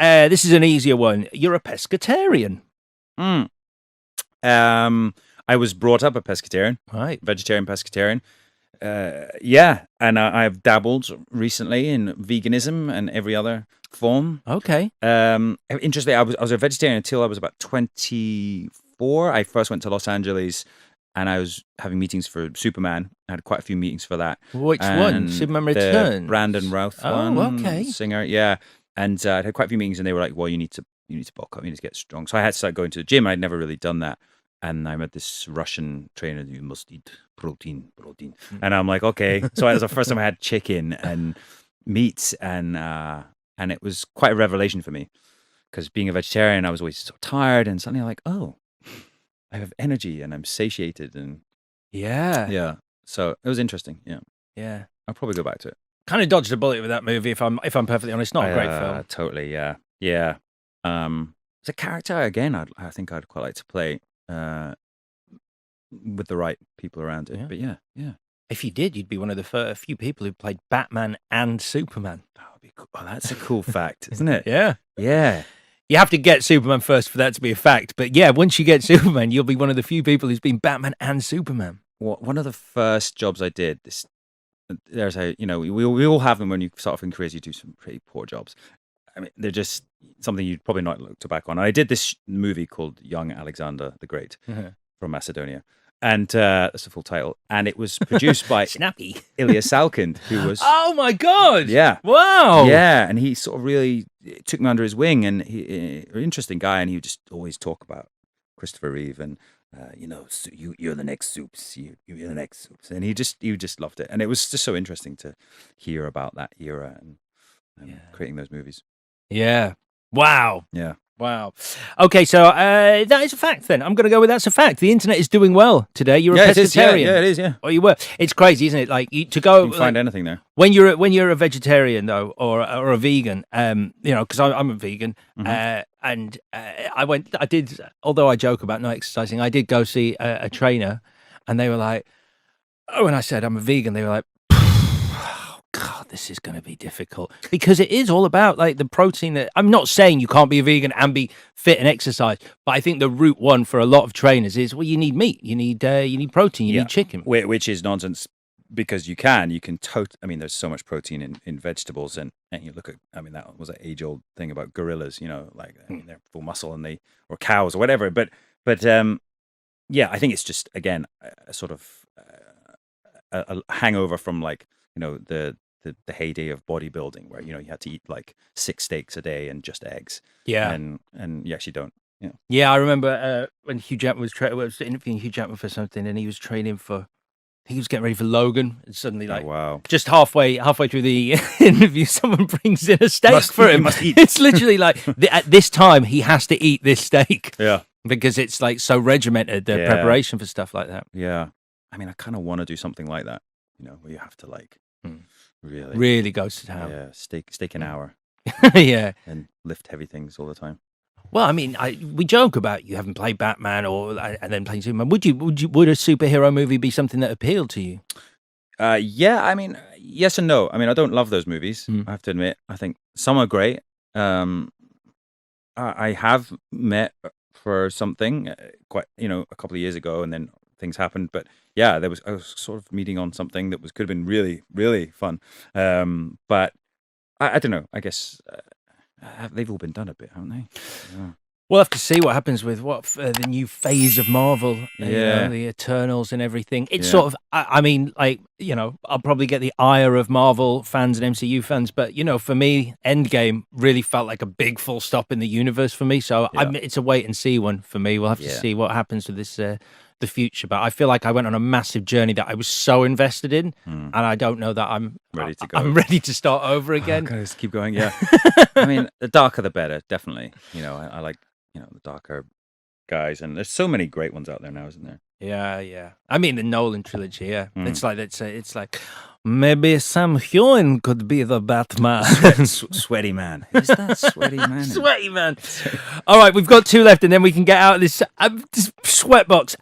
This is an easier one. You're a pescatarian. I was brought up a pescatarian, Right. vegetarian pescatarian. Yeah, and I've dabbled recently in veganism and every other form. Okay. Interestingly, I was a vegetarian until I was about 24. I first went to Los Angeles, and I was having meetings for Superman. I had quite a few meetings for that. Which one? Superman Returns? Brandon Routh one. Oh, okay. Singer, yeah. And I had quite a few meetings, and they were like, "Well, you need to bulk up, you need to get strong." So I had to start going to the gym. I'd never really done that. And I met this Russian trainer. You must eat protein. And I'm like, okay. So it was the first time I had chicken and meat, and it was quite a revelation for me, because being a vegetarian, I was always so tired, and suddenly I'm like, oh, I have energy and I'm satiated, and yeah. So it was interesting. Yeah. I'll probably go back to it. Kind of dodged a bullet with that movie, if I'm perfectly honest. Not a great film. Totally. Yeah. It's a character again. I think I'd quite like to play. With the right people around it. Yeah. But yeah. If you did, you'd be one of the few people who played Batman and Superman. That would be cool. Oh, that's a cool fact, isn't it? Yeah. Yeah. You have to get Superman first for that to be a fact. But yeah, once you get Superman, you'll be one of the few people who's been Batman and Superman. Well, one of the first jobs I did, there's we all have them when you start off in careers. You do some pretty poor jobs. I mean, they're just something you'd probably not look back on. I did this movie called Young Alexander the Great from Macedonia. And that's the full title. And it was produced by Snappy Ilya Salkind, who was... Oh, my God. Yeah. Wow. Yeah. And he sort of really took me under his wing. And he an interesting guy. And he would just always talk about Christopher Reeve and, you're the next Soups. You're the next Soups. And he just loved it. And it was just so interesting to hear about that era and creating those movies. Yeah. Wow. Yeah. Wow. Okay, so that is a fact then. I'm going to go with that's a fact. The internet is doing well today. You're a pescatarian. Yeah, it is, yeah. Oh, you were. It's crazy, isn't it? Like You can find anything there. When you're a vegetarian though, or a vegan, because I'm a vegan, and I did, although I joke about not exercising, I did go see a trainer, and they were like, oh, when I said I'm a vegan, they were like, God, this is going to be difficult, because it is all about like the protein. That I'm not saying you can't be a vegan and be fit and exercise, but I think the route one for a lot of trainers is, well, you need meat, you need protein, you need chicken, which is nonsense, because you can I mean, there's so much protein in vegetables, and you look at, I mean, that was an age-old thing about gorillas, like I mean, they're full muscle, and or cows or whatever, but yeah, I think it's just, again, a sort of a hangover from like the heyday of bodybuilding, where you had to eat like 6 steaks a day and just eggs. Yeah, and you actually don't. Yeah, I remember when Hugh Jackman was interviewing Hugh Jackman for something, and he was training for. He was getting ready for Logan, and suddenly, like, just halfway through the interview, someone brings in a steak for him. Must eat. It's literally like at this time he has to eat this steak. Yeah, because it's like so regimented, the preparation for stuff like that. Yeah, I mean, I kind of want to do something like that, where you have to like really go to town. Yeah, steak an hour. Yeah, and lift heavy things all the time. Well, I mean, we joke about you haven't played Batman and then playing Superman. Would a superhero movie be something that appealed to you? Yeah, I mean, yes and no. I mean, I don't love those movies. I have to admit. I think some are great. I have met for something quite, a couple of years ago, and then things happened. But yeah, I was sort of meeting on something that could have been really, really fun. But I don't know. I guess. They've all been done a bit, haven't they? Yeah. We'll have to see what happens with the new phase of Marvel, the Eternals and everything. It's sort of, I mean, like, I'll probably get the ire of Marvel fans and MCU fans, but, for me, Endgame really felt like a big full stop in the universe for me. So it's a wait and see one for me. We'll have to see what happens with this, the future. But I feel like I went on a massive journey that I was so invested in, and I don't know that I'm ready to go. I'm ready to start over again. Okay, let's keep going. Yeah. I mean, the darker the better, definitely. I like, the darker guys, and there's so many great ones out there now, isn't there? Yeah. I mean, the Nolan trilogy. Yeah, it's like maybe Sam Heughan could be the Batman. Sweaty man. Is that sweaty man? Sweaty man. All right, we've got 2 left, and then we can get out of this sweat box.